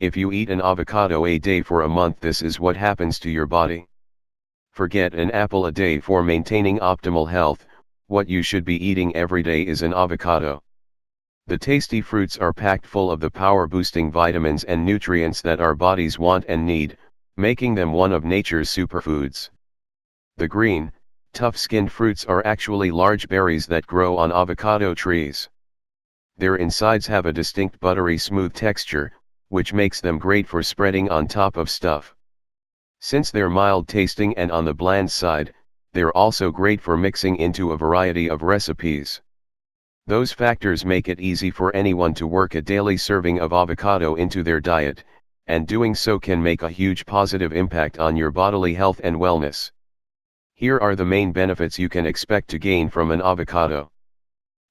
If you eat an avocado a day for a month, this is what happens to your body. Forget an apple a day for maintaining optimal health. What you should be eating every day is an avocado. The tasty fruits are packed full of the power-boosting vitamins and nutrients that our bodies want and need, making them one of nature's superfoods. The green, tough-skinned fruits are actually large berries that grow on avocado trees. Their insides have a distinct buttery smooth texture, which makes them great for spreading on top of stuff. Since they're mild tasting and on the bland side, they're also great for mixing into a variety of recipes. Those factors make it easy for anyone to work a daily serving of avocado into their diet, and doing so can make a huge positive impact on your bodily health and wellness. Here are the main benefits you can expect to gain from an avocado.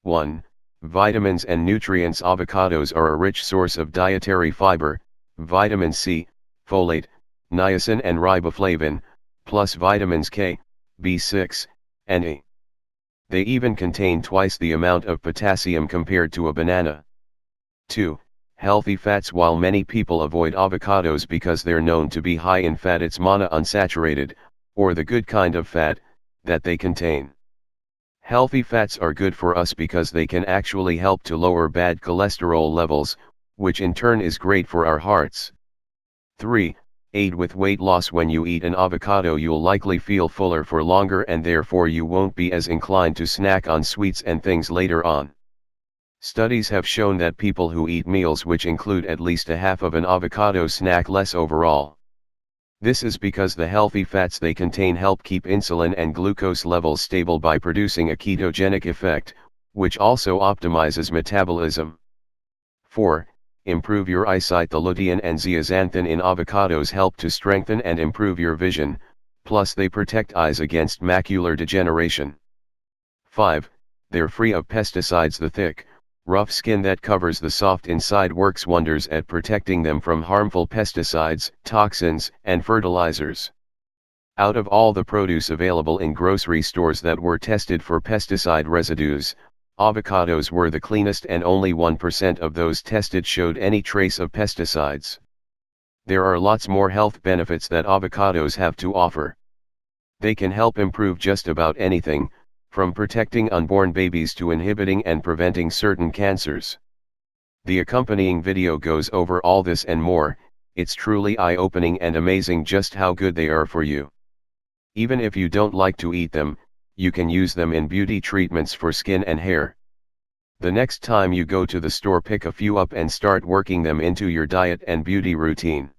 1. Vitamins and nutrients. Avocados are a rich source of dietary fiber, vitamin C, folate, niacin and riboflavin, plus vitamins K, B6, and E. They even contain twice the amount of potassium compared to a banana. 2. Healthy fats. While many people avoid avocados because they're known to be high in fat, it's monounsaturated, or the good kind of fat, that they contain. Healthy fats are good for us because they can actually help to lower bad cholesterol levels, which in turn is great for our hearts. 3. Aid with weight loss. When you eat an avocado, you'll likely feel fuller for longer, and therefore you won't be as inclined to snack on sweets and things later on. Studies have shown that people who eat meals which include at least a half of an avocado snack less overall. This is because the healthy fats they contain help keep insulin and glucose levels stable by producing a ketogenic effect, which also optimizes metabolism. 4. Improve your eyesight. The lutein and zeaxanthin in avocados help to strengthen and improve your vision, plus they protect eyes against macular degeneration. 5. They're free of pesticides. The thick, rough skin that covers the soft inside works wonders at protecting them from harmful pesticides, toxins, and fertilizers. Out of all the produce available in grocery stores that were tested for pesticide residues, avocados were the cleanest, and only 1% of those tested showed any trace of pesticides. There are lots more health benefits that avocados have to offer. They can help improve just about anything, from protecting unborn babies to inhibiting and preventing certain cancers. The accompanying video goes over all this and more. It's truly eye-opening and amazing just how good they are for you. Even if you don't like to eat them, you can use them in beauty treatments for skin and hair. The next time you go to the store, pick a few up and start working them into your diet and beauty routine.